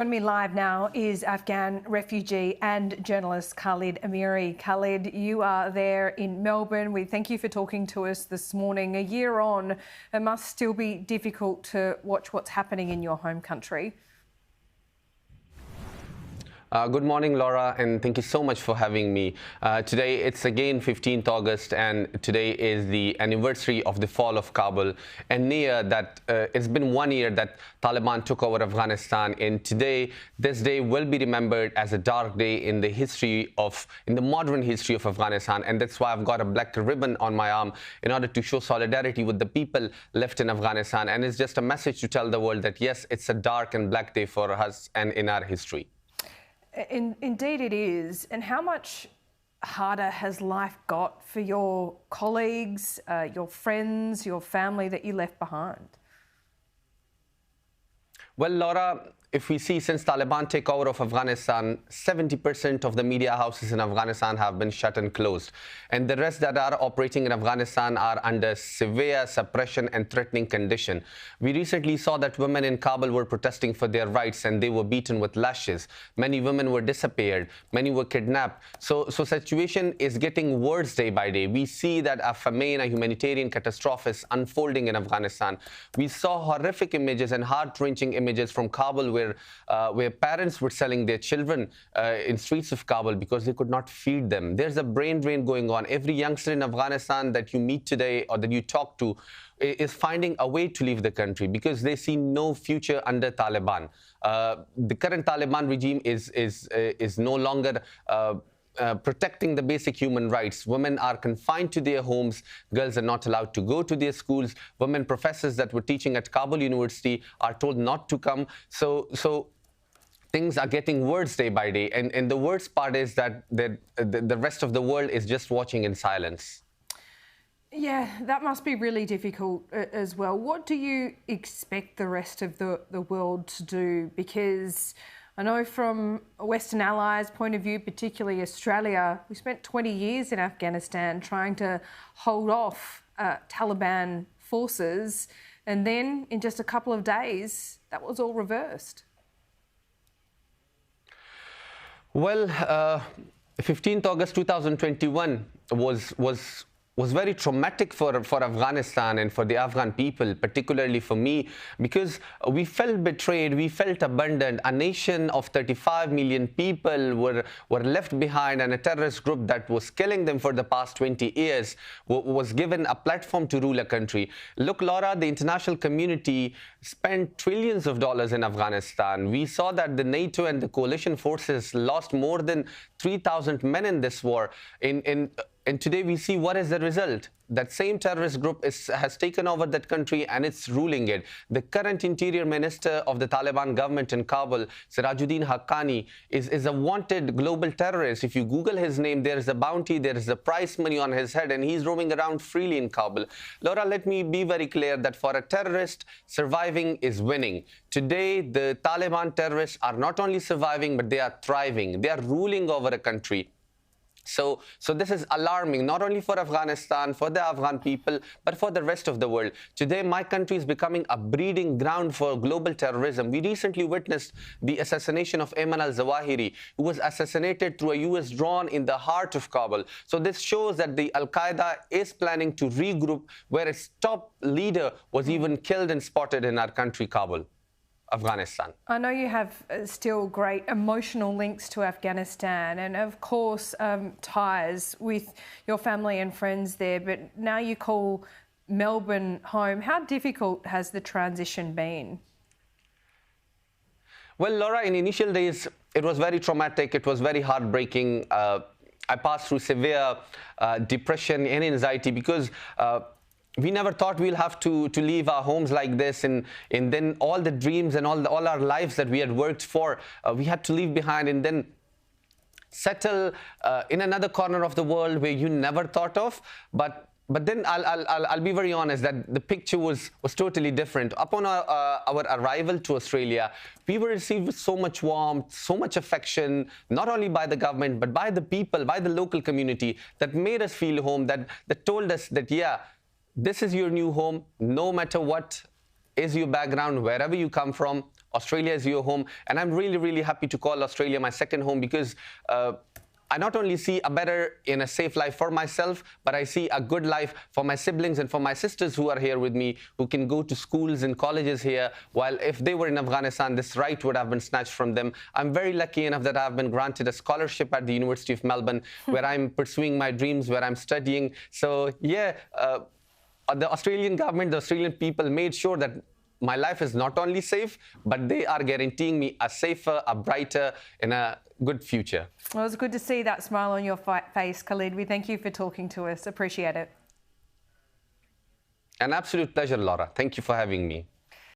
Joining me live now is Afghan refugee and journalist Khalid Amiri. Khalid, you are there in Melbourne. We thank you for talking to us this morning. A year on, it must still be difficult to watch what's happening in your home country. Good morning, Laura, and thank you so much for having me. Today, it's again 15th August, and today is the anniversary of the fall of Kabul. And near that, it's been 1 year that Taliban took over Afghanistan. And today, this day will be remembered as a dark day in the modern history of Afghanistan. And that's why I've got a black ribbon on my arm in order to show solidarity with the people left in Afghanistan. And it's just a message to tell the world that, yes, it's a dark and black day for us and in our history. Indeed it is. And how much harder has life got for your colleagues, your friends, your family that you left behind? Well, Laura, if we see since Taliban takeover of Afghanistan, 70% of the media houses in Afghanistan have been shut and closed. And the rest that are operating in Afghanistan are under severe suppression and threatening condition. We recently saw that women in Kabul were protesting for their rights and they were beaten with lashes. Many women were disappeared. Many were kidnapped. So situation is getting worse day by day. We see that a famine, a humanitarian catastrophe is unfolding in Afghanistan. We saw horrific images and heart-wrenching images from Kabul where parents were selling their children in streets of Kabul because they could not feed them. There's a brain drain going on. Every youngster in Afghanistan that you meet today or that you talk to is finding a way to leave the country because they see no future under Taliban. The current Taliban regime is no longer protecting the basic human rights. Women are confined to their homes. Girls are not allowed to go to their schools. Women professors that were teaching at Kabul University are told not to come. So things are getting worse day by day. And the worst part is that the rest of the world is just watching in silence. Yeah, that must be really difficult as well. What do you expect the rest of the world to do? Because I know from a Western allies' point of view, particularly Australia, we spent 20 years in Afghanistan trying to hold off Taliban forces, and then in just a couple of days, that was all reversed. Well, 15th August 2021 was very traumatic for Afghanistan and for the Afghan people, particularly for me, because we felt betrayed, we felt abandoned. A nation of 35 million people were left behind, and a terrorist group that was killing them for the past 20 years was given a platform to rule a country. Look, Laura, the international community spent trillions of dollars in Afghanistan. We saw that the NATO and the coalition forces lost more than 3,000 men in this war. And today we see what is the result. That same terrorist group has taken over that country and it's ruling it. The current interior minister of the Taliban government in Kabul, Sirajuddin Haqqani, is a wanted global terrorist. If you Google his name, there is a bounty, there is a prize money on his head, and he's roaming around freely in Kabul. Laura, let me be very clear that for a terrorist, surviving is winning. Today, the Taliban terrorists are not only surviving, but they are thriving. They are ruling over a country. So this is alarming, not only for Afghanistan, for the Afghan people, but for the rest of the world. Today, my country is becoming a breeding ground for global terrorism. We recently witnessed the assassination of Ayman al-Zawahiri, who was assassinated through a US drone in the heart of Kabul. So this shows that the Al-Qaeda is planning to regroup, where its top leader was even killed and spotted in our country, Kabul, Afghanistan. I know you have still great emotional links to Afghanistan and, of course, ties with your family and friends there, but now you call Melbourne home. How difficult has the transition been? Well, Laura, in initial days, it was very traumatic. It was very heartbreaking. I passed through severe depression and anxiety because we never thought we'll have to leave our homes like this, and then all the dreams and all our lives that we had worked for, we had to leave behind and then settle in another corner of the world where you never thought of. But then I'll be very honest that the picture was totally different. Upon our arrival to Australia, we were received with so much warmth, so much affection, not only by the government, but by the people, by the local community that made us feel home, that told us that, yeah, this is your new home, no matter what is your background, wherever you come from, Australia is your home. And I'm really, really happy to call Australia my second home because I not only see a better and a safe life for myself, but I see a good life for my siblings and for my sisters who are here with me, who can go to schools and colleges here, while if they were in Afghanistan, this right would have been snatched from them. I'm very lucky enough that I've been granted a scholarship at the University of Melbourne, where I'm pursuing my dreams, where I'm studying. So yeah, the Australian government, the Australian people made sure that my life is not only safe, but they are guaranteeing me a safer, a brighter, and a good future. Well, it's good to see that smile on your face, Khalid. We thank you for talking to us. Appreciate it. An absolute pleasure, Laura. Thank you for having me.